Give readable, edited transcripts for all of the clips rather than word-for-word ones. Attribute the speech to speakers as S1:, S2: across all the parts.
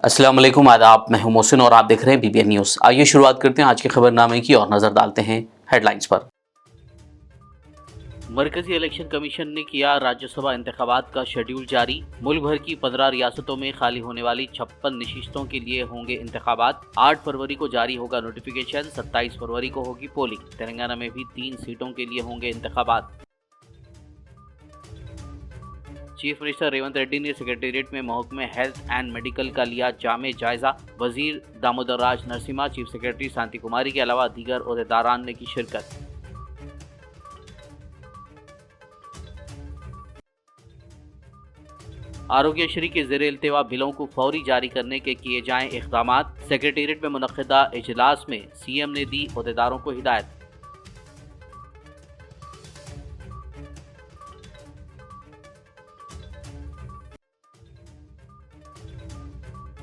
S1: अस्सलाम वालेकुम, आदाब। मैं हूं मोहसिन और आप देख रहे हैं BBN न्यूज़। आइए शुरुआत करते हैं आज के खबरनामे की और नजर डालते हैं हेडलाइंस पर। मरकजी इलेक्शन कमीशन ने किया राज्यसभा इंतखाबात का शेड्यूल जारी। मुल्क भर की 15 रियासतों में खाली होने वाली 56 नशिस्तों के लिए होंगे इंतखाबात। 8 फरवरी को जारी होगा नोटिफिकेशन, 27 फरवरी को होगी पोलिंग। तेलंगाना में भी 3 सीटों के लिए होंगे इंतखाबात। चीफ मिनिस्टर रेवंत रेड्डी ने सेक्रेटेरिएट में महकमे हेल्थ एंड मेडिकल का लिया जामे जायजा। वजीर दामोदर राज नरसिम्हा, चीफ सेक्रेटरी शांति कुमारी के अलावा दीगर ओहदेदारान ने की शिरकत। आरोग्यश्री के ज़ेरे इल्तिवा बिलों को फौरी जारी करने के किए जाएं इक़दामात। सेक्रेटेरिएट में मुनक़्क़िदा इजलास में सीएम ने दी ओहदेदारों को हिदायत।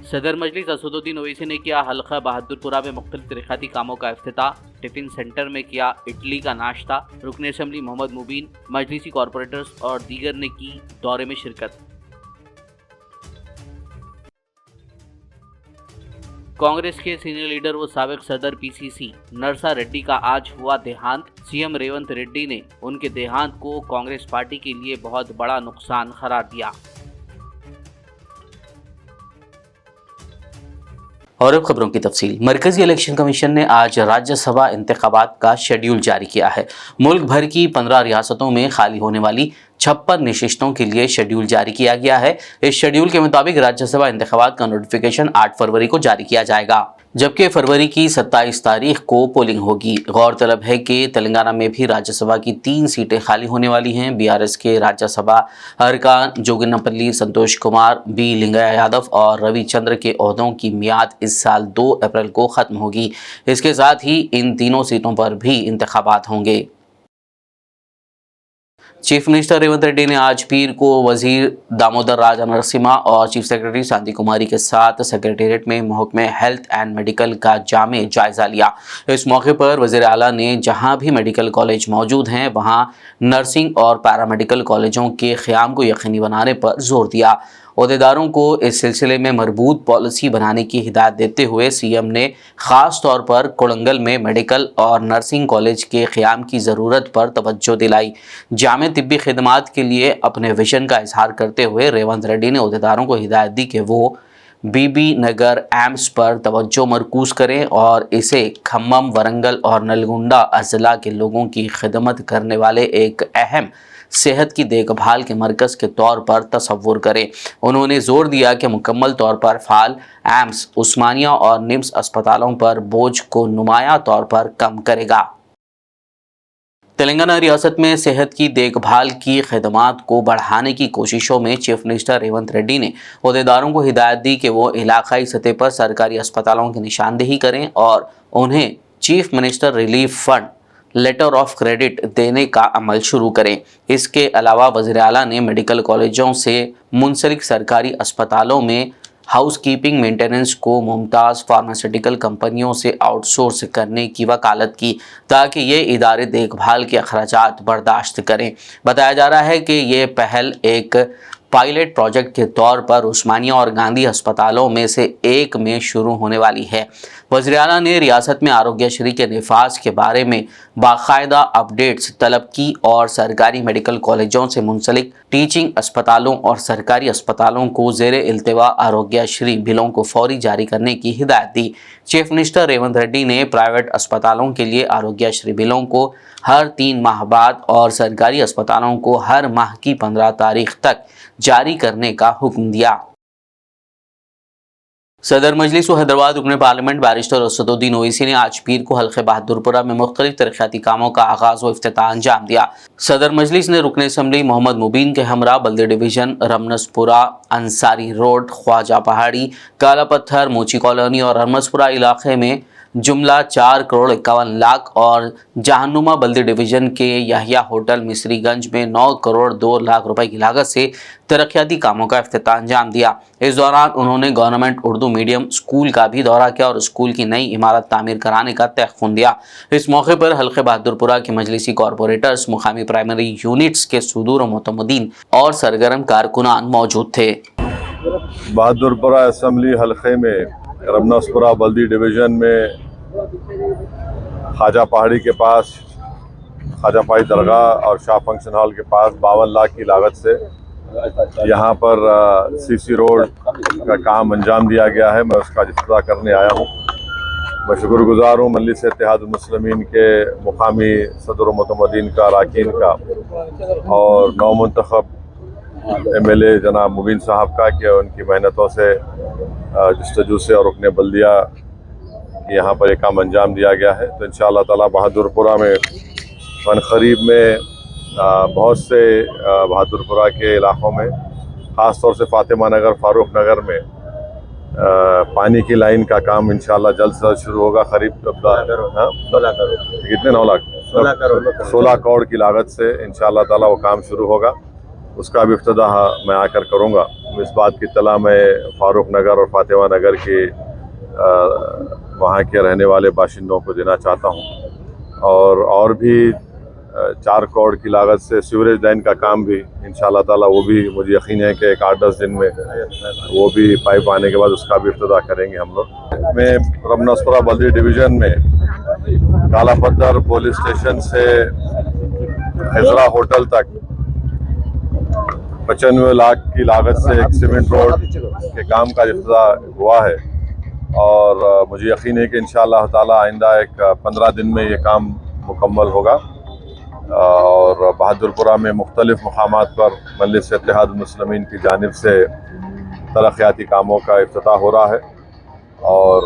S1: सदर मजलिस असदुद्दीन ओवैसी ने किया हल्का बहादुरपुरा में मुख्तलिफ तरक़ाती कामों का इफ्तिताह। टिफिन सेंटर में किया इडली का नाश्ता। रुकन असम्बली मोहम्मद मुबीन, मजलिसी कॉरपोरेटर्स और दीगर ने की दौरे में शिरकत। कांग्रेस के सीनियर लीडर व साबिक सदर PCC नरसा रेड्डी का आज हुआ देहांत। सीएम रेवंत रेड्डी ने उनके देहांत को कांग्रेस पार्टी के लिए बहुत बड़ा नुकसान करार दिया। और अब खबरों की तफसील। मरकजी इलेक्शन कमीशन ने आज राज्यसभा इंतखाबात का शेड्यूल जारी किया है। मुल्क भर की 15 रियासतों में खाली होने वाली 56 नशिस्तों के लिए शेड्यूल जारी किया गया है। इस शेड्यूल के मुताबिक राज्यसभा इंतखाबात का नोटिफिकेशन 8 फरवरी को जारी किया जाएगा, जबकि फरवरी की 27 तारीख को पोलिंग होगी। गौरतलब है कि तेलंगाना में भी राज्यसभा की 3 सीटें खाली होने वाली हैं। BRS के राज्यसभा अरकान जोगिनपल्ली संतोष कुमार, B लिंगया यादव और रविचंद्र के ओहदों की मियाद इस साल 2 अप्रैल को ख़त्म होगी। इसके साथ ही इन तीनों सीटों पर भी इंतखाबात होंगे। चीफ मिनिस्टर रेवंत रेड्डी ने आज पीर को वजीर दामोदर राज नरसिम्हा और चीफ सेक्रेटरी शांति कुमारी के साथ सेक्रेटेरिएट में महकमे हेल्थ एंड मेडिकल का जामे जायजा लिया। इस मौके पर वजीर आला ने जहां भी मेडिकल कॉलेज मौजूद हैं वहां नर्सिंग और पैरामेडिकल कॉलेजों के क़याम को यकीनी बनाने पर जोर दिया। ओहदेदारों को इस सिलसिले में मरबूत पॉलिसी बनाने की हिदायत देते हुए सीएम ने ख़ास तौर पर कोड़ंगल में मेडिकल और नर्सिंग कॉलेज के क़याम की ज़रूरत पर तवज्जो दिलाई। जामे तिब्बी खिदमात के लिए अपने विजन का इजहार करते हुए रेवंत रेड्डी ने ओहदेदारों को हिदायत दी कि वो BB नगर एम्स पर तवज्जो मरकूज़ करें और इसे खम्मम, वरंगल और नलगुंडा अज़ला के लोगों की खिदमत करने वाले एक अहम सेहत की देखभाल के मरकज़ के तौर पर तस्वुर करें। उन्होंने जोर दिया कि मुकम्मल तौर पर फ़ाल एम्स, उस्मानिया और निम्स अस्पतालों पर बोझ को नुमाया तौर पर कम करेगा। तेलंगाना रियासत में सेहत की देखभाल की खिदमात को बढ़ाने की कोशिशों में चीफ मिनिस्टर रेवंत रेड्डी ने ओहदेदारों को हिदायत दी कि वो इलाकाई सतह पर सरकारी अस्पतालों की निशानदेही करें और उन्हें chief minister relief fund letter of credit देने का अमल शुरू करें। इसके अलावा वज़ीर आला ने मेडिकल कॉलेजों से मुंसलिक सरकारी अस्पतालों में हाउसकीपिंग मेंटेनेंस को मुमताज़ फार्मास्यूटिकल कंपनियों से आउटसोर्स करने की वकालत की, ताकि ये इदारे देखभाल के अखराजात बर्दाश्त करें। बताया जा रहा है कि ये पहल एक पायलट प्रोजेक्ट के तौर पर उस्मानिया और गांधी अस्पतालों में से एक में शुरू होने वाली है। वज़ीर आला ने रियासत में आरोग्यश्री के निफाज के बारे में बाकायदा अपडेट्स तलब की और सरकारी मेडिकल कॉलेजों से मुंसलिक टीचिंग अस्पतालों और सरकारी अस्पतालों को ज़ेरे इल्तिवा आरोग्यश्री बिलों को फौरी जारी करने की हिदायत दी। चीफ मिनिस्टर रेवंत रेड्डी ने प्राइवेट अस्पतालों के लिए आरोग्यश्री बिलों को हर 3 माह बाद और सरकारी अस्पतालों को हर माह की 15 तारीख तक जारी करने का हुक्म दिया। सदर मजलिस व हैदराबाद रुकन पार्लियामेंट बैरिस्टर असदुद्दीन ओवैसी ने आज पीर को हल्के बहादुरपुरा में मुख्तलिफ तरक्याती कामों का आगाज़ व इफ्तिताह अंजाम दिया। सदर मजलिस ने रुकन असम्बली मोहम्मद मुबीन के हमरा बल्दी डिवीज़न, रमनसपुरा, अंसारी रोड, ख्वाजा पहाड़ी, काला पत्थर, मोची कॉलोनी और रमनसपुरा इलाके में जुमला 4 करोड़ 51 लाख और जहानुमा बल्दी डिवीज़न के यहिया होटल मिस्रीगंज में 9 करोड़ 2 लाख रुपए की लागत से तरक्याती कामों का इफ्तिताह अंजाम दिया। इस दौरान उन्होंने गवर्नमेंट उर्दू मीडियम स्कूल का भी दौरा किया और स्कूल की नई इमारत तामीर कराने का तयख्खुन दिया। इस मौके पर हल्के बहादुरपुरा के मजलिसी कॉरपोरेटर्स, मुकामी प्राइमरी यूनिट्स के सुदूर मुतमदीन और सरगर्म कारकुनान मौजूद थे।
S2: बहादुरपुरा असेंबली हलके में रमनासपुरा बल्दी डिवीजन में ख्वाजा पहाड़ी के पास ख्वाजा पहाड़ी दरगाह और शाह फंक्शन हॉल के पास 52 लाख की लागत से यहाँ पर सीसी रोड का काम अंजाम दिया गया है। मैं उसका इफ्तिताह करने आया हूँ। मैं शुक्रगुजार हूँ मजलिस इत्तेहाद मुस्लिमीन के मुकामी सदर मुतमदीन का, अरकान का और नौमुंतखब MLA जनाब मुबीन साहब का कि उनकी मेहनतों से जस्तजू से और रुकने बल्दिया यहाँ पर एक काम अंजाम दिया गया है। तो इंशाअल्लाह ताला बहादुरपुरा में फन खरीब में बहुत से बहादुरपुरा के इलाकों में ख़ास तौर से फातिमा नगर, फारूक नगर में पानी की लाइन का काम इंशाअल्लाह जल्द से जल्द शुरू होगा। करीब 16 करोड़ कितने 9 लाख 16 करोड़ की लागत से इंशाअल्लाह ताला वो काम शुरू होगा। उसका भी इफ्तिताह मैं आकर करूँगा। इस बात की इत्तला मैं फारूक नगर और फातिमा नगर के वहाँ के रहने वाले बाशिंदों को देना चाहता हूँ। और भी 4 करोड़ की लागत से सीवरेज लाइन का काम भी इंशाअल्लाह ताला वो भी मुझे यकीन है कि 8-10 दिन में वो भी पाइप आने के बाद उसका भी इफ्तिताह करेंगे हम लोग। मैं रमनासपुरा बल्दी डिवीज़न में काला पत्थर पुलिस स्टेशन से हिजरा होटल तक 95 लाख की लागत से एक सीमेंट रोड के काम का इफ्तिताह हुआ है और मुझे यकीन है कि इंशाअल्लाह ताला आइंदा एक 15 दिन में ये काम मुकम्मल होगा। और बहादुरपुरा में मुख्तलिफ मकामात पर मजलिस इत्तेहाद मुस्लिमीन की जानिब से तरक्याती कामों का इफ्तिताह हो रहा है और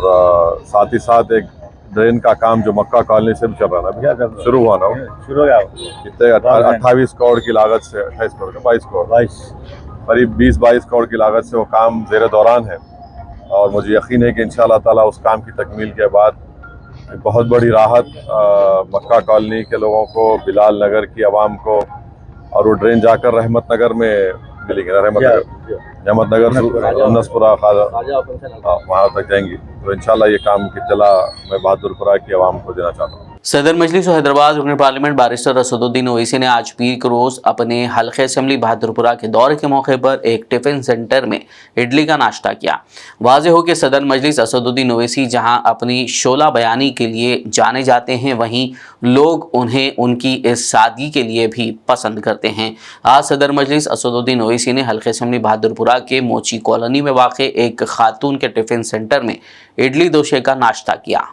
S2: साथ ही साथ एक ड्रेन का काम जो मक्का कॉलोनी से भी चल रहा है ना, शुरू हुआ ना, शुरू हो गया। कितने 28 करोड़ की लागत से 28 करोड़ 22 करोड़ करीब 20-22 करोड़ की लागत से वो काम ज़ेर दौरान है और मुझे यकीन है कि इंशाअल्लाह ताला उस काम की तकमील के बाद बहुत बड़ी राहत मक्का कॉलोनी के लोगों को, बिलाल नगर की आवाम को, और वो ड्रेन जाकर रहमत नगर में मिलेगी ना, रहमत नगर रमनासपुरा वहाँ तक जाएंगी। तो इंशाल्लाह ये काम की इत्तला मैं बहादुरपुरा की आवाम को देना चाहता हूँ।
S1: सदर मजलिस हैदराबाद रुकन पार्लियामेंट बारिस्टर असदुद्दीन ओवैसी ने आज पीर के रोज़ अपने हल्के असेंबली बहादुरपुरा के दौरे के मौके पर एक टिफिन सेंटर में इडली का नाश्ता किया। वाज़ेह हो कि सदर मजलिस असदुद्दीन ओवैसी जहां अपनी शोला बयानी के लिए जाने जाते हैं, वहीं लोग उन्हें उनकी इस सादगी के लिए भी पसंद करते हैं। आज सदर मजलिस असदुद्दीन ओवैसी ने हल्के असेंबली बहादुरपुरा के मोची कॉलोनी में वाक़ एक खातून के टिफिन सेंटर में इडली दोशे का नाश्ता किया।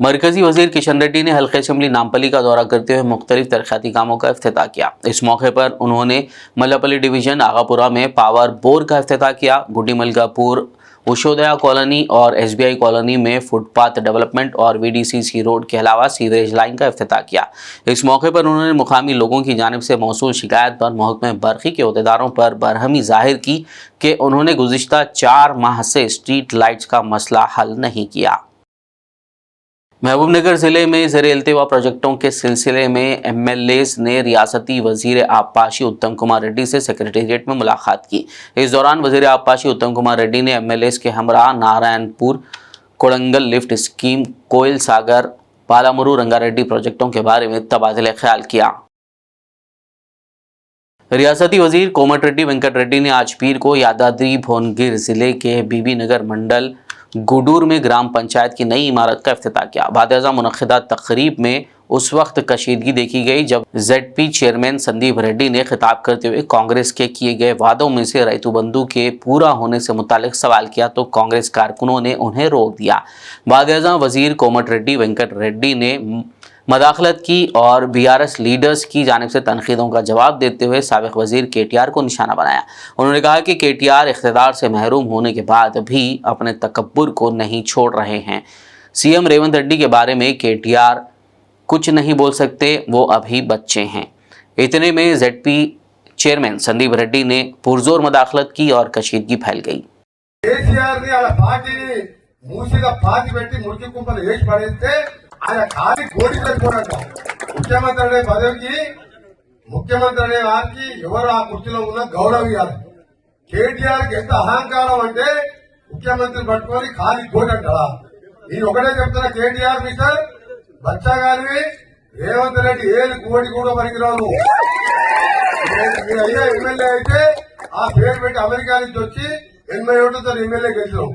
S1: मरकजी वजीर किशन रेड्डी ने हल्के असेंबली नामपल्ली का दौरा करते हुए मुख्तलिफ तरक्याती कामों का इफ्तिताह किया। इस मौके पर उन्होंने मल्लापल्ली डिवीजन आगापुरा में पावर बोर का इफ्तिताह किया। गुड्डी मलकापुर, उशोदया कॉलोनी और SBI कॉलोनी में फुटपाथ डेवलपमेंट और VDCC रोड के अलावा सीवरेज लाइन का इफ्तिताह किया। इस मौके पर उन्होंने मुकामी लोगों की जानिब से मौसूल शिकायत पर महकमे बरक़ी के अहदेदारों पर बरहमी जाहिर की कि उन्होंने गुज़िश्ता 4 माह से स्ट्रीट लाइट्स का मसला हल नहीं किया। महबूबनगर ज़िले में ज़ेर-ए-इल्तिवा प्रोजेक्टों के सिलसिले में MLAs ने रियासती वज़ीर आबपाशी उत्तम कुमार रेड्डी से सेक्रेटेरिएट में मुलाकात की। इस दौरान वज़ीर आबपाशी उत्तम कुमार रेड्डी ने MLAs के हमरा नारायणपुर कोड़ंगल लिफ्ट स्कीम, कोयल सागर, पालामुरू रंगारेड्डी प्रोजेक्टों के बारे में तबादले ख्याल किया। रियासती वज़ीर कोमटिरेड्डी वेंकट रेड्डी ने आज पीर को यादाद्री भुवनगिर ज़िले के बीबी नगर मंडल गुडूर में ग्राम पंचायत की नई इमारत का इफ्तिताह किया। बाद-ए-आज़ा मुनक़्क़िदा तक़रीब में उस वक्त कशीदगी देखी गई जब ZP चेयरमैन संदीप रेड्डी ने खिताब करते हुए कांग्रेस के किए गए वादों में से रैतु बंधु के पूरा होने से मुतालिक सवाल किया तो कांग्रेस कारकुनों ने उन्हें रोक दिया। बाद-ए-आज़ा वज़ीर कोमटिरेड्डी वेंकट रेड्डी ने मदाखलत की और BRS लीडर्स की जानिब से तनकीदों का जवाब देते हुए साबिक़ वज़ीर KTR को निशाना बनाया। उन्होंने कहा कि KTR इख्तिदार से महरूम होने के बाद भी अपने तकब्बुर को नहीं छोड़ रहे हैं। CM रेवंत रेड्डी के बारे में KTR कुछ नहीं बोल सकते, वो अभी बच्चे हैं। इतने में ZP चेयरमैन संदीप रेड्डी ने पुरजोर मदाखलत की और कशीदगी फैल गई।
S3: ఆయన ఖాళీ కోడి పెట్టుకోవడంట ముఖ్యమంత్రి అనే పదవికి ముఖ్యమంత్రి అనే వారికి ఎవరు ఆ కుర్చీలో ఉన్న గౌరవం ఇవ్వాలి. కేటీఆర్కి ఎంత అహంకారం అంటే ముఖ్యమంత్రి పట్టుకొని ఖాళీ కోడి అంటారా? నేను ఒకటే చెప్తున్నా, కేటీఆర్ మిస్టర్ బచ్చా గారివి రేవంత్ రెడ్డి ఏది కోడి కూడా పనికిరావు. మీరు అయ్యే ఎమ్మెల్యే అయితే ఆ పేరు పెట్టి అమెరికా నుంచి వచ్చి 80 ఓట్లతో ఎమ్మెల్యే గెలిచాం.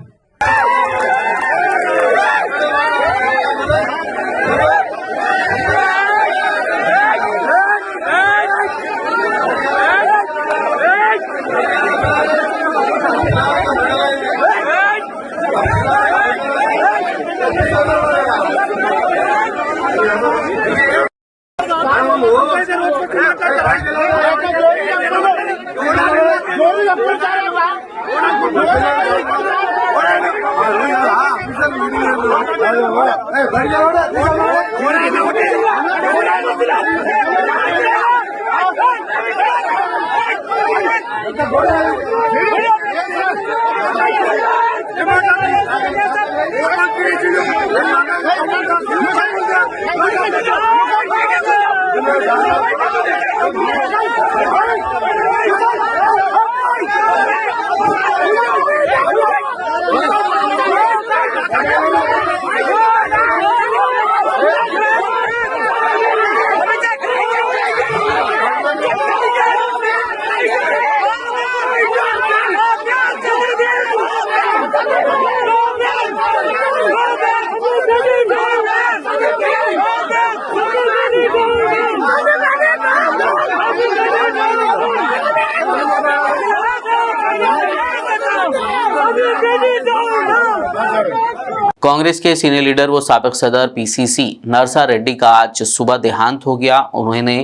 S1: कांग्रेस के सीनियर लीडर व साबिक सदर पीसीसी नरसा रेड्डी का आज सुबह देहांत हो गया। उन्होंने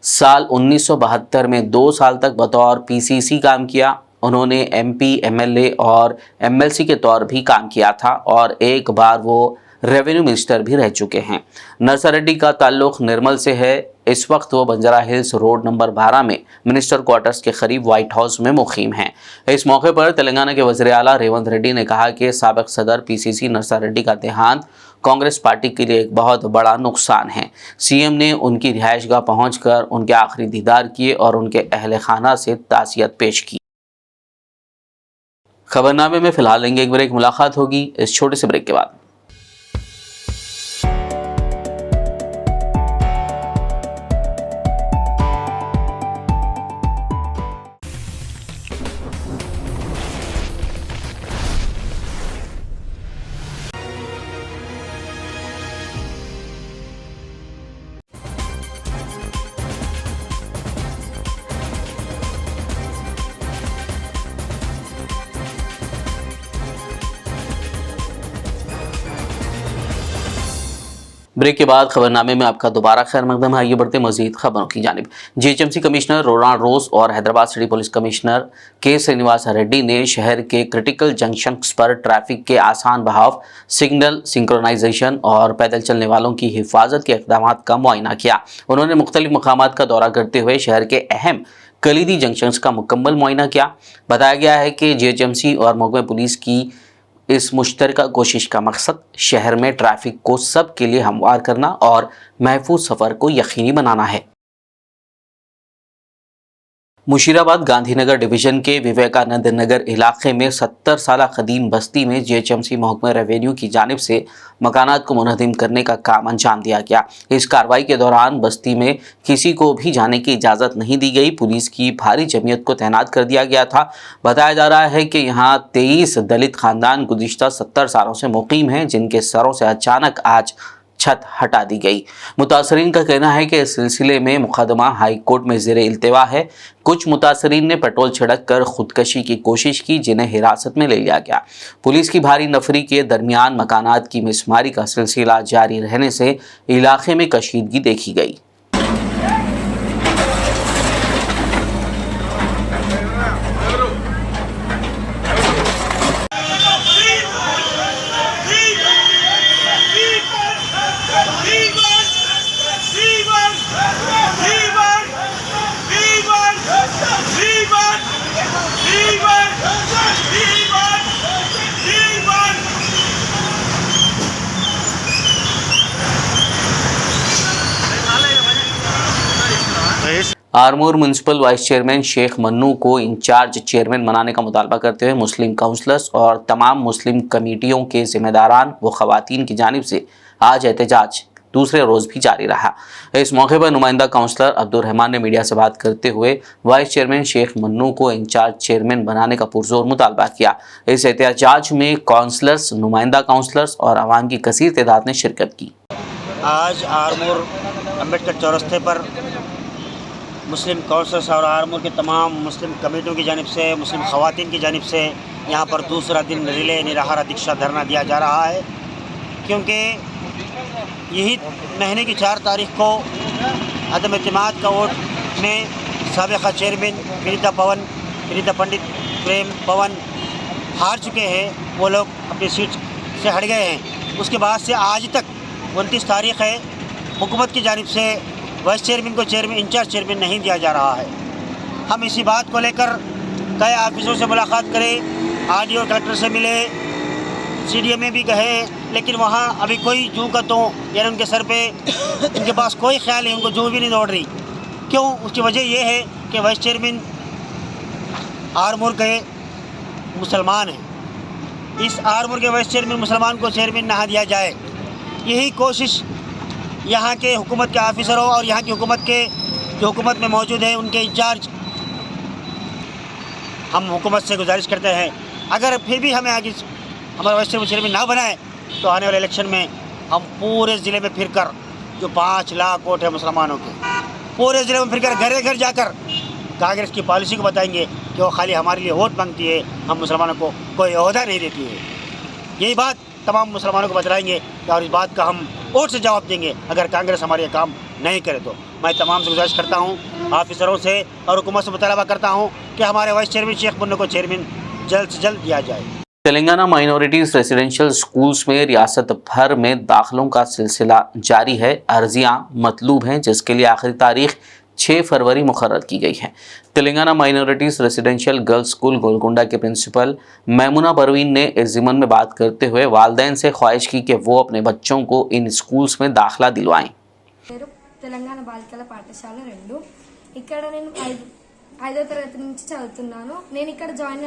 S1: साल 1972 में 2 साल तक बतौर पीसीसी काम किया। उन्होंने एमपी, एमएलए और एमएलसी के तौर भी काम किया था और एक बार वो रेवेन्यू मिनिस्टर भी रह चुके हैं। नरसा रेड्डी का ताल्लुक निर्मल से है। इस वक्त वो बंजारा हिल्स रोड नंबर 12 में मिनिस्टर क्वार्टर्स के करीब व्हाइट हाउस में मुकीम हैं। इस मौके पर तेलंगाना के वज़ीर आला रेवंत रेड्डी ने कहा कि साबिक सदर पीसीसी नरसा रेड्डी का देहांत कांग्रेस पार्टी के लिए एक बहुत बड़ा नुकसान है। सीएम ने उनकी रिहाइशगाह पहुंचकर उनके आखिरी दीदार किए और उनके अहले खाना से ताज़ियत पेश की। खबरनामे में फिलहाल लेंगे एक ब्रेक। मुलाकात होगी इस छोटे से ब्रेक के बाद। ब्रेक के बाद खबरनामे में आपका दोबारा खैर मकदम है। आइए बढ़ते मजीद खबरों की जानिब। जीएचएमसी कमिश्नर रोनाल्ड रोज और हैदराबाद सिटी पुलिस कमिश्नर के श्रीनिवास रेड्डी ने शहर के क्रिटिकल जंक्शंस पर ट्रैफिक के आसान बहाव, सिग्नल सिंक्रोनाइजेशन और पैदल चलने वालों की हिफाजत के इक़दाम का मुआयना किया। उन्होंने मुख्तलिफ मकामात का दौरा करते हुए शहर के अहम कलीदी जंक्शंस का मुकम्मल मुआयना किया। बताया गया है कि जीएचएमसी और महकमा पुलिस की इस मुश्तरका कोशिश का मकसद शहर में ट्रैफिक को सबके लिए हमवार करना और महफूज सफ़र को यकीनी बनाना है। मुशीराबाद गांधीनगर डिवीजन के विवेकानंद नगर इलाके में 70 साल कदीम बस्ती में जीएचएमसी महकमा रेवेन्यू की जानिब से मकानात को मुनहदिम करने का काम अंजाम दिया गया। इस कार्रवाई के दौरान बस्ती में किसी को भी जाने की इजाज़त नहीं दी गई। पुलिस की भारी जमीयत को तैनात कर दिया गया था। बताया जा रहा है कि यहाँ 23 दलित खानदान गुज़िश्ता 70 सालों से मुकीम हैं, जिनके सरों से अचानक आज छत हटा दी गई। मुतासरीन का कहना है कि इस सिलसिले में मुकदमा हाई कोर्ट में ज़ेरे इल्तिवा है। कुछ मुतासरीन ने पेट्रोल छिड़क कर खुदकशी की कोशिश की, जिन्हें हिरासत में ले लिया गया। पुलिस की भारी नफरी के दरमियान मकानात की मिसमारी का सिलसिला जारी रहने से इलाके में कशीदगी देखी गई। Armoor municipal vice chairman Sheikh Mannu को इंचार्ज चेयरमैन बनाने का मुतालबा करते हुए मुस्लिम काउंसलर्स और तमाम मुस्लिम कमेटियों के जिम्मेदारान व खवातीन की जानिब से आज एहतजाज दूसरे रोज भी जारी रहा। इस मौके पर नुमाइंदा काउंसलर अब्दुल रहमान ने मीडिया से बात करते हुए वाइस चेयरमैन शेख मन्नू को इंचार्ज चेयरमैन बनाने का पुरजोर मुतालबा किया। इस एहतजाज में काउंसलर्स, नुमाइंदा काउंसलर्स और आवाम की कसीर तादाद ने शिरकत की।
S4: आज आरमूर अम्बेडकर चौरस्ते पर मुस्लिम काउंसलर्स और आरमूर के तमाम मुस्लिम कमेटियों की जानिब से, मुस्लिम ख़वातीन की जानिब से यहाँ पर दूसरा दिन रिले निराहारा दीक्षा धरना दिया जा रहा है, क्योंकि यही महीने की 4 तारीख को अदम एतमाद का वोट में साबिक़ा चेयरमैन विनीता पंडित प्रेम पवन हार चुके हैं। वो लोग अपनी सीट से हट गए हैं। उसके बाद से आज तक 29 तारीख है, हुकूमत की जानिब से वाइस चेयरमैन को इंचार्ज चेयरमैन नहीं दिया जा रहा है। हम इसी बात को लेकर कई ऑफिसों से मुलाकात करें, आरडीओ और कलेक्टर से मिले, सीडीएम में भी गए, लेकिन वहाँ अभी कोई जूँ का तो यानी उनके सर पे इनके पास कोई ख्याल नहीं, उनको जूँ भी नहीं दौड़ रही। क्यों? उसकी वजह यह है कि वाइस चेयरमैन आरमूर के मुसलमान हैं। इस आरमूर के वाइस चेयरमैन मुसलमान को चेयरमैन ना दिया जाए, यही कोशिश यहाँ के हुकूमत के ऑफिसरों और यहाँ की हुकूमत के जो हुकूमत में मौजूद है उनके इंचार्ज, हम हुकूमत से गुजारिश करते हैं, अगर फिर भी हमें आगे हमारा वाइस चेयरमैन ना बनाए तो आने वाले इलेक्शन में हम पूरे ज़िले में फिरकर, जो 5 लाख वोट है मुसलमानों के, पूरे ज़िले में फिरकर घर घर जाकर कांग्रेस की पॉलिसी को बताएंगे कि वो खाली हमारे लिए वोट मांगती है, हम मुसलमानों को कोई ओहदा नहीं देती है। यही बात तमाम मुसलमानों को बतलाएंगे और इस बात का हम वोट से जवाब देंगे अगर कांग्रेस हमारे काम नहीं करे तो। मैं तमाम से गुजारिश करता हूँ, ऑफिसरों से और हुकूमत से मुतालबा करता हूँ कि हमारे वाइस चेयरमैन शेख मन्नू को चेयरमैन जल्द से जल्द दिया जाए।
S1: तेलंगाना माइनॉरिटीज रेजिडेंशियल स्कूल्स में रियासत भर में दाखिलों का सिलसिला जारी है। अर्जियां मतलूब हैं, जिसके लिए आखिरी तारीख 6 फरवरी मुकर्रर की गई है। Telangana minorities residential girls school Golconda के प्रिंसिपल मैमुना परवीन ने इस ज़िमन में बात करते हुए वालिदैन से ख्वाहिश की कि वो अपने बच्चों को इन स्कूल्स में दाखिला दिलवाएं।
S5: తెలంగాణ బాలికల పాఠశాల 2 ఇక్కడ నేను 5వ తరగతి నుంచి చదువుతున్నాను. నేను ఇక్కడ జాయిన్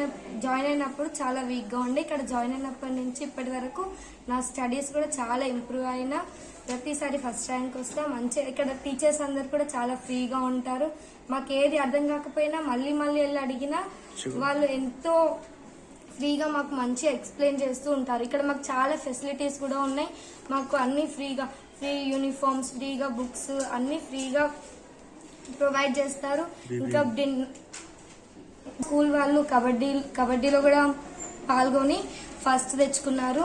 S5: అయినప్పుడు చాలా వీక్గా ఉండే, ఇక్కడ జాయిన్ అయినప్పటి నుంచి ఇప్పటి వరకు నా స్టడీస్ కూడా చాలా ఇంప్రూవ్ అయినా, ప్రతిసారి ఫస్ట్ ర్యాంక్ వస్తా. మంచిగా ఇక్కడ టీచర్స్ అందరు కూడా చాలా ఫ్రీగా ఉంటారు. మాకు ఏది అర్థం కాకపోయినా మళ్ళీ వెళ్ళి అడిగినా వాళ్ళు ఎంతో ఫ్రీగా మాకు మంచిగా ఎక్స్ప్లెయిన్ చేస్తూ ఉంటారు. ఇక్కడ మాకు చాలా ఫెసిలిటీస్ కూడా ఉన్నాయి. మాకు అన్ని ఫ్రీగా, ఫ్రీ యూనిఫామ్స్, ఫ్రీగా బుక్స్ అన్ని ఫ్రీగా ప్రొవైడ్ చేస్తారు. ఇంకా స్కూల్ వాళ్ళు కబడ్డీలో కూడా పాల్గొని ఫస్ట్ తెచ్చుకున్నారు.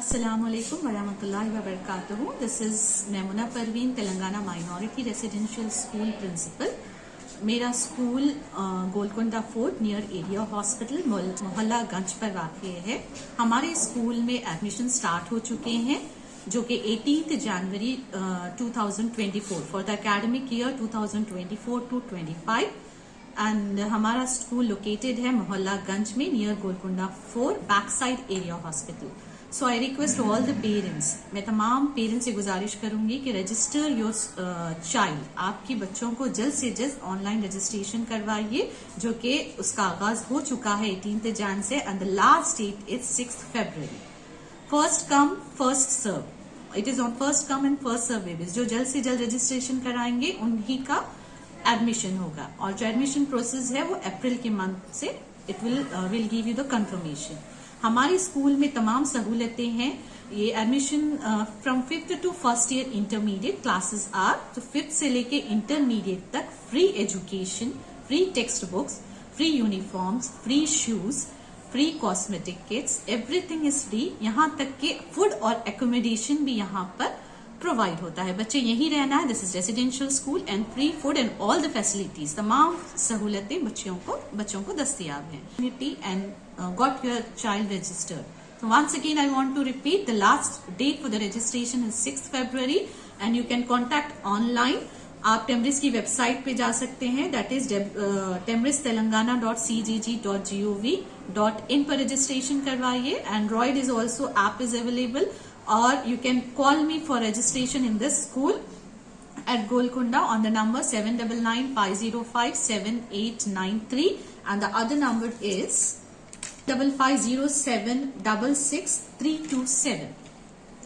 S6: अस्सलामुअलैकुम वरहमतुल्लाहि वबरकातुहू। This is Maimuna Parveen, Telangana minority residential school principal. मेरा school Golconda fort near area hospital मोहल्ला गंज पर वाक़ है। हमारे स्कूल में एडमिशन स्टार्ट हो चुके हैं, जो कि 18 जनवरी 2024 for the academic year 2024 to 25। And हमारा स्कूल लोकेटेड है मोहल्ला गंज में near Golconda 4 back side area hospital. So I request all the parents, मैं तमाम पेरेंट्स से गुजारिश करूंगी कि रजिस्टर योर चाइल्ड, आपके बच्चों को जल्द से जल्द ऑनलाइन रजिस्ट्रेशन करवाइए, जो कि उसका आगाज हो चुका है 18 जन से and the last date is 6 February. First come first serve, it is on first come and first serve basis. जो जल्द से जल्द रजिस्ट्रेशन कराएंगे उन्हीं का एडमिशन होगा, और जो एडमिशन प्रोसेस है वो अप्रैल के मंथ से it will give you the confirmation. हमारे स्कूल में तमाम सहूलतें हैं। ये admission from 5th to 1st year intermediate classes are, तो 5th से लेके इंटरमीडिएट तक free education, free text books, free uniforms, free shoes, free cosmetic kits, everything is free. यहाँ तक के फूड और एकोमोडेशन भी यहाँ पर प्रोवाइड होता है। बच्चे यहीं रहना है। This is residential school and free food and all the facilities, तमाम सहूलतें बच्चों को दस्तियाब हैं। And got your child registered. So once again I want to repeat, the last date for the registration is 6th February and you can contact online. आप टेमरिस की website पे जा सकते हैं, दैट इज temristellangana.cgg.gov.in पर रजिस्ट्रेशन करवाइए। Android is also app is available, or you can call me for registration in this school at Golconda on the number 7995057893, and the other number is 5507666327.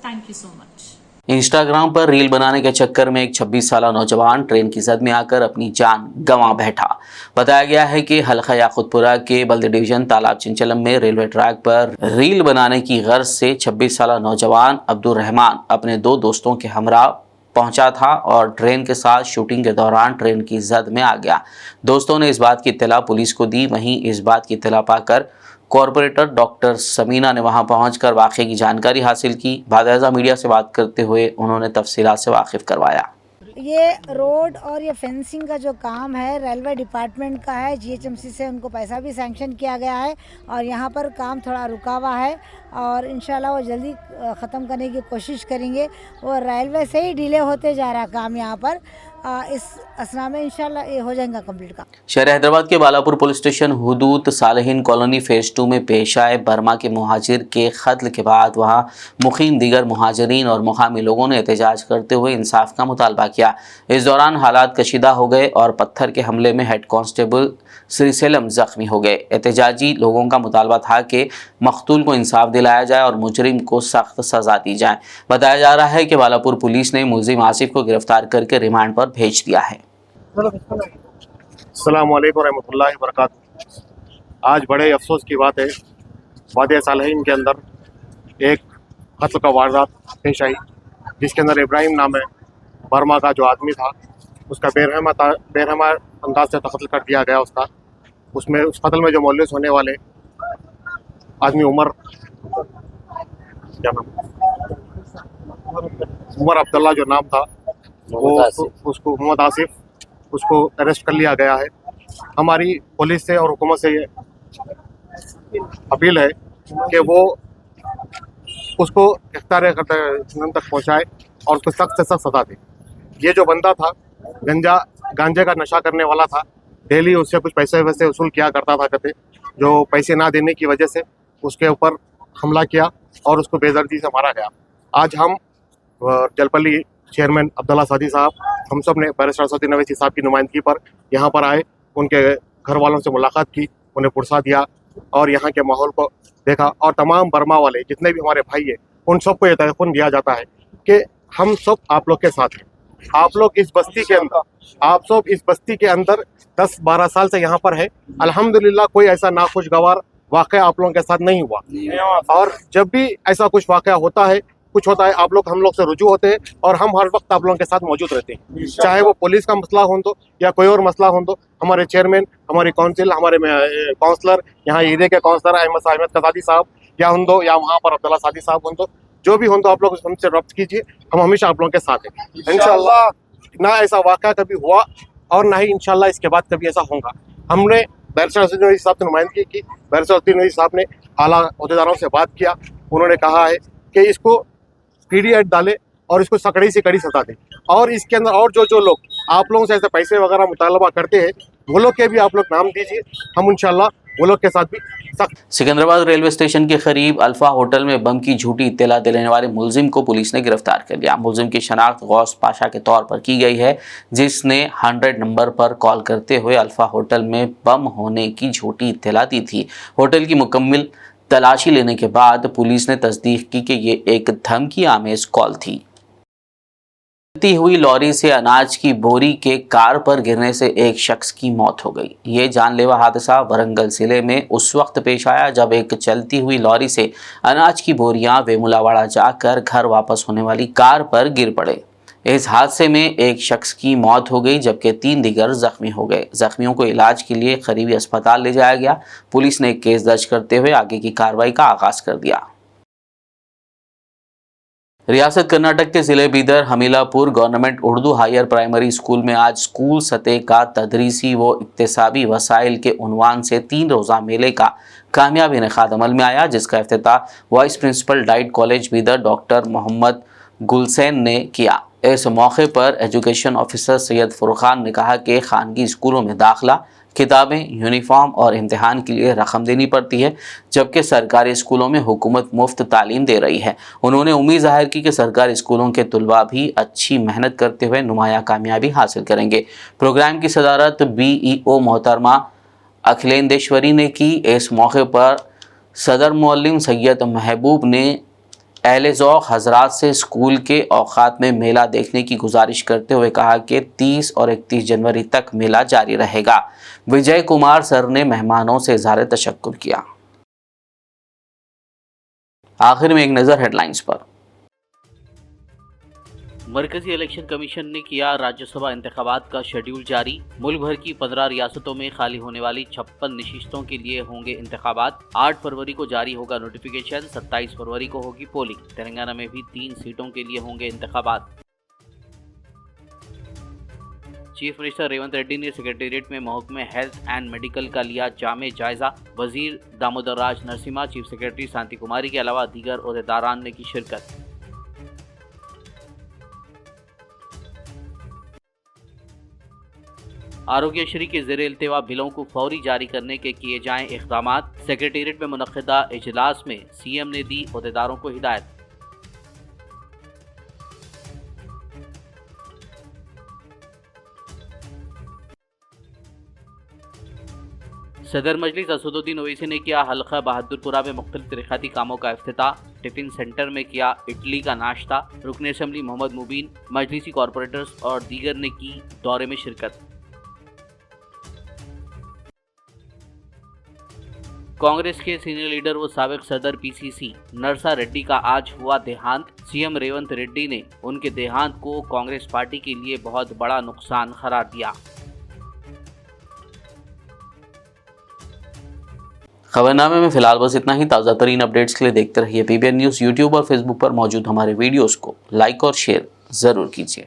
S6: Thank you so much.
S1: Instagram पर reel बनाने के चक्कर में एक 26 साल नौजवान train की जद में आकर अपनी जान गंवा बैठा। बताया गया है कि हल्का याकुतपुरा के बल्दी डिवीजन तालाब चिंचलम में रेलवे ट्रैक पर रील बनाने की गर्ज से 26 साल नौजवान अब्दुल रहमान अपने दो दोस्तों के हमरा पहुंचा था और ट्रेन के साथ शूटिंग के दौरान ट्रेन की जद में आ गया। दोस्तों ने इस बात की इत्तला पुलिस को दी। वहीं इस बात की इत्तला पाकर कॉरपोरेटर डॉक्टर समीना ने वहां पहुंचकर वाक़े की जानकारी हासिल की। बाकायदा मीडिया से बात करते हुए उन्होंने तफसीलात से वाकिफ करवाया।
S7: ये रोड और ये फेंसिंग का जो काम है रेलवे डिपार्टमेंट का है। जीएचएमसी से उनको पैसा भी सैंक्शन किया गया है और यहाँ पर काम थोड़ा रुका हुआ है और इंशाल्लाह वो जल्दी ख़त्म करने की कोशिश करेंगे। वो रेलवे से ही डिले होते जा रहा काम यहाँ पर। इस असना में इंशाल्लाह ये हो जाएगा कंप्लीट का।
S1: शहर हैदराबाद के बालापुर पुलिस स्टेशन हुदूद सालेहीन कॉलोनी फेज 2 में पेश आए बर्मा के मुहाजिर के कत्ल के बाद वहां मुकीम दीगर मुहाजिरीन और मुकामी लोगों ने एहतजाज करते हुए इंसाफ का मुतालबा किया। इस दौरान हालात कशीदा हो गए और पत्थर के हमले में हेड कांस्टेबल श्रीसेलम जख्मी हो गए। एहतजाजी लोगों का मुतालबा था कि मकतूल को इंसाफ दिलाया जाए और मुजरिम को सख्त सजा दी जाए। बताया जा रहा है कि बालापुर पुलिस ने मुलजिम आसिफ को गिरफ्तार करके रिमांड पर भेज दिया है।
S8: अस्सलाम वालेकुम रहमतुल्लाहि व बरकातुहू। आज बड़े अफसोस की बात है, वादिया सालेहीन के अंदर एक कत्ल का वारदात पेश आई जिसके अंदर इब्राहिम नाम है बर्मा का जो आदमी था उसका बेरहमा अंदाज से कत्ल कर दिया गया। उसमें उस कत्ल में जो मुल्लिस होने वाले आदमी उमर अब्दुल्ला जो नाम था वो उसको मोहम्मद आसिफ उसको अरेस्ट कर लिया गया है। हमारी पुलिस से और हुकूमत से ये अपील है कि वो उसको इख्तियार तक पहुंचाए और उसको सख्त से सख्त सजा दे। ये जो बंदा था गांजे का नशा करने वाला था, डेली उससे कुछ पैसे वैसे वसूल किया करता था। कहते जो पैसे ना देने की वजह से उसके ऊपर हमला किया और उसको बेदर्दी से मारा गया। आज हम जलपल्ली चेयरमैन अब्दुल्ला सादी साहब, हम सब ने बैरिस्टर असदुद्दीन अवैसी साहब की नुमाइंदगी पर यहाँ पर आए, उनके घर वालों से मुलाकात की, उन्हें पुरसा दिया और यहाँ के माहौल को देखा। और तमाम बर्मा वाले जितने भी हमारे भाई हैं उन सबको ये तयक़ुन दिया जाता है कि हम सब आप लोग के साथ हैं। आप लोग इस बस्ती के अंदर 10-12 साल से यहाँ पर है। अल्हम्दुलिल्लाह कोई ऐसा नाखुशगवार वाक़या आप लोगों के साथ नहीं हुआ और जब भी ऐसा कुछ वाक़या होता है आप लोग हम लोग से रुजू होते हैं और हम हर वक्त आप लोगों के साथ मौजूद रहते हैं। चाहे वो पुलिस का मसला हो तो या कोई और मसला हो तो हमारे चेयरमैन, हमारी काउंसिल, हमारे काउंसलर, यहाँ एरिया के काउंसलर अहमद कसादी साहब या हों दो या वहाँ पर अब्दुल्ला सादी साहब हों तो जो भी हों तो आप लोग हमसे रब्त कीजिए। हम हमेशा आप लोगों के साथ हैं इंशाअल्लाह। ना ऐसा वाक़या कभी हुआ और ना ही इंशाअल्लाह इसके बाद कभी ऐसा होगा। हमने बैरिस्टर असदुद्दीन अवैसी साहब से नुमाइंदगी की। बैरिस्टर असदुद्दीन अवैसी साहब ने आला अहदेदारों से बात किया। उन्होंने कहा है कि इसको पीडी एक्ट डाले और इसको कड़ी से कड़ी सजा दें और इसके अंदर और जो लोग आप लोगों से ऐसे पैसे वगैरह मुतालबा करते हैं वो लोग के भी आप लोग नाम दीजिए। हम इंशाल्लाह वो लोग के साथ भी सख्त।
S1: सिकंदराबाद रेलवे स्टेशन के करीब अल्फा होटल में बम की झूठी इत्तला देने वाले मुलजिम को पुलिस ने गिरफ्तार कर लिया। मुलजिम की शनाख्त गौस पाशा के तौर पर की गई है, जिसने 100 नंबर पर कॉल करते हुए अल्फा होटल में बम होने की झूठी इत्तला दी थी। होटल की मुकम्मल तलाशी लेने के बाद पुलिस ने तस्दीक की कि ये एक धमकी आमेज कॉल थी। चलती हुई लॉरी से अनाज की बोरी के कार पर गिरने से एक शख्स की मौत हो गई। ये जानलेवा हादसा वरंगल जिले में उस वक्त पेश आया जब एक चलती हुई लॉरी से अनाज की बोरियां वेमुलावाड़ा जाकर घर वापस होने वाली कार पर गिर पड़े। इस हादसे में एक शख्स की मौत हो गई जबकि 3 दीगर जख्मी हो गए। जख्मियों को इलाज के लिए करीबी अस्पताल ले जाया गया। पुलिस ने केस दर्ज करते हुए आगे की कार्रवाई का आगाज कर दिया। रियासत कर्नाटक के जिले Bidar Hamilapur government Urdu higher primary school में आज स्कूल सतह का तदरीसी व इक्तिसाबी वसाइल के उन्वान से 3 रोज़ा मेले का कामयाब इनेकाद अमल में आया, जिसका इफ्तिताह vice principal DIET college Bidar doctor Mohammed Gulsain ने किया। इस मौके पर एजुकेशन ऑफिसर सैयद फुरखान ने कहा कि खानगी स्कूलों में दाखिला, किताबें, यूनिफॉर्म और इम्तिहान के लिए रकम देनी पड़ती है, जबकि सरकारी स्कूलों में हुकूमत मुफ्त तालीम दे रही है। उन्होंने उम्मीद जाहिर की कि सरकारी स्कूलों के तुलबा भी अच्छी मेहनत करते हुए नुमाया कामयाबी हासिल करेंगे। प्रोग्राम की सदारत BEO मोहतरमा अखिलेंदेश्वरी ने की। इस मौके पर सदर मुअल्लिम सैयद महबूब ने अहले ज़ौक़ हजरात से स्कूल के औकात में मेला देखने की गुजारिश करते हुए कहा कि 30 और 31 जनवरी तक मेला जारी रहेगा। विजय कुमार सर ने मेहमानों से इज़हार तशक्कुर किया। आखिर में एक नज़र हेडलाइंस पर। मरकजी इलेक्शन कमीशन ने किया राज्यसभा इंतखाबात का शेड्यूल जारी। मुल्क भर की 15 रियासतों में खाली होने वाली 56 नशिस्तों के लिए होंगे इंतखाबात। 8 फरवरी को जारी होगा नोटिफिकेशन, 27 फरवरी को होगी पोलिंग। तेलंगाना में भी 3 सीटों के लिए होंगे इंतखाबात। चीफ मिनिस्टर रेवंत रेड्डी ने सेक्रेटेरिएट में महकमे हेल्थ एंड मेडिकल का लिया जामे जायजा। वजीर दामोदर राज नरसिम्हा, चीफ सेक्रेटरी शांति कुमारी के अलावा दीगर ओहदेदारान ने की शिरकत। आरोग्यश्री के ज़ेरे इल्तिवा बिलों को फौरी जारी करने के किए जाएं इक़दामात। सेक्रेटेरिएट में मुनक़्क़िदा इजलास में सीएम ने दी ओहदेदारों को हिदायत। सदर मजलिस असदुद्दीन ओवैसी ने किया हल्का बहादुरपुरा में मुख्तलिफ तरक़ाती कामों का इफ्तिताह। टिफिन सेंटर में किया इडली का नाश्ता। रुकन असम्बली मोहम्मद मुबीन, मजलिसी कॉरपोरेटर्स और दीगर ने की दौरे में शिरकत। कांग्रेस के सीनियर लीडर व साबिक सदर पीसीसी नरसा रेड्डी का आज हुआ देहांत। सीएम रेवंत रेड्डी ने उनके देहांत को कांग्रेस पार्टी के लिए बहुत बड़ा नुकसान करार दिया। खबरनामे में फिलहाल बस इतना ही। ताज़ा तरीन अपडेट्स के लिए देखते रहिए BBN न्यूज़। यूट्यूब और फेसबुक पर मौजूद हमारे वीडियोस को लाइक और शेयर ज़रूर कीजिए।